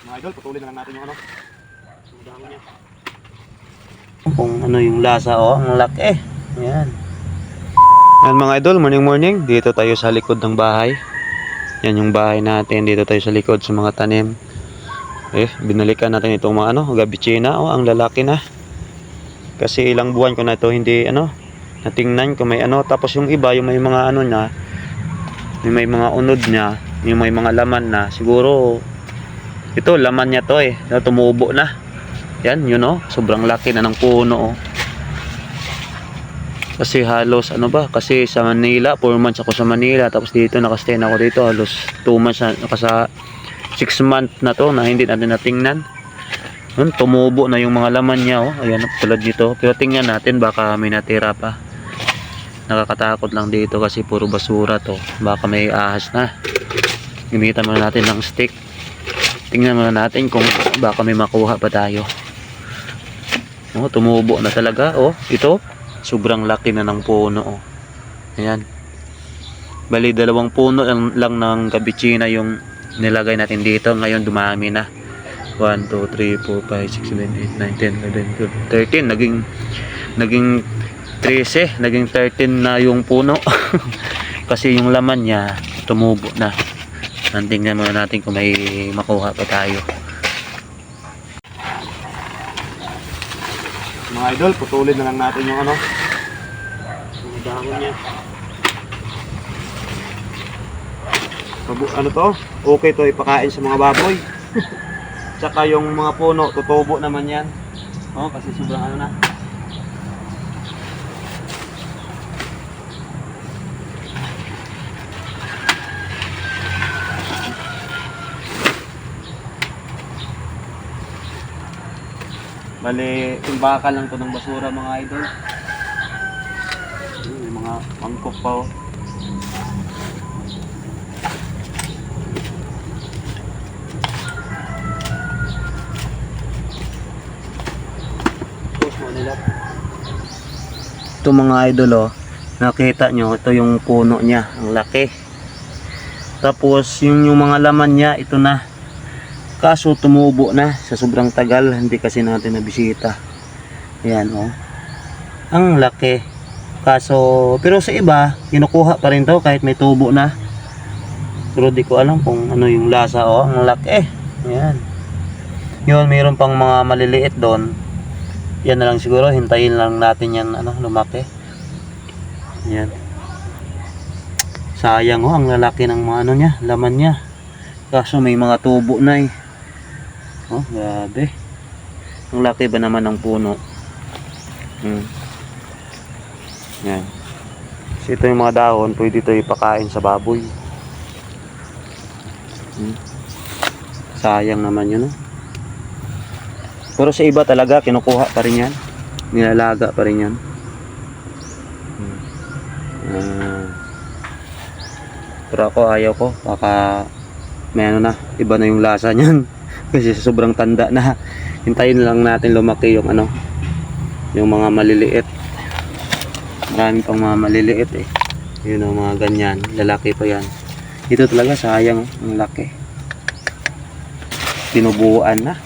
Mga idol, putulin na lang natin yung ano. Yung dahon niya. Kung ano yung lasa, oh, ang laki. Ayan. Ayan mga idol, morning. Dito tayo sa likod ng bahay. Yan yung bahay natin. Dito tayo sa likod sa mga tanim. Binalikan natin itong mga gabitsina. Oh, ang lalaki na. Kasi ilang buwan ko na ito hindi natingnan ko may tapos yung iba yung may mga niya, yung may mga unod niya, yung may mga laman na, siguro ito laman niya to na tumubo na. Yan yun sobrang laki na ng puno Kasi halos kasi sa Manila 4 months ako sa Manila, tapos dito nakastay na ako dito halos 2 months sa 6 months na to na hindi natin natingnan. Tumubo na yung mga laman niya ayan tulad dito, pero tingnan natin baka may natira pa. Nakakatakot lang dito kasi puro basura to, baka may ahas na. Gamitan muna natin ng stick, tingnan muna natin kung baka may makuha pa tayo. Tumubo na talaga ito sobrang laki na ng puno ayan. Bali 2 puno lang ng kabitsina yung nilagay natin dito, ngayon dumami na 1, 2, 3, 4, 5, 6, 7, 8, 9, 10, 11, 12, 13 naging 13, naging 13 na yung puno kasi yung laman niya tumubo na. Tingnan muna natin kung may makuha pa tayo. Mga idol, putulin na lang natin yung yung dahon niya. Okay to ipakain sa mga baboy. Tsaka yung mga puno, tutubo naman yan. Kasi sobrang na. Bali, yung bakal lang to ng basura mga idol. May mga mangkok pa Ito mga idol nakita nyo, ito yung puno niya, ang laki. Tapos yung mga laman niya ito na, kaso tumubo na sa sobrang tagal, hindi kasi natin nabisita. Ayan ang laki. Kaso pero sa iba kinukuha pa rin to kahit may tubo na, pero di ko alam kung ano yung lasa. Ang laki. Ayan yun, mayroon pang mga maliliit doon. Yan na lang siguro, hintayin lang natin yan lumaki. Yan. Sayang ang lalaki ng mga niya, laman niya. Kaso may mga tubo na grabe. Ang laki ba naman ng puno. Yan. Kasi ito yung mga dahon, pwede ito ipakain sa baboy. Sayang naman yun Pero sa iba talaga kinukuha pa rin yan, nilalaga pa rin yan. Pero ako ayaw ko, baka may iba na yung lasa niyan kasi sobrang tanda na. Hintayin lang natin lumaki yung yung mga maliliit. Marami pang mga maliliit yun mga ganyan, lalaki pa yan. Ito talaga sayang ang laki, tinubuan na.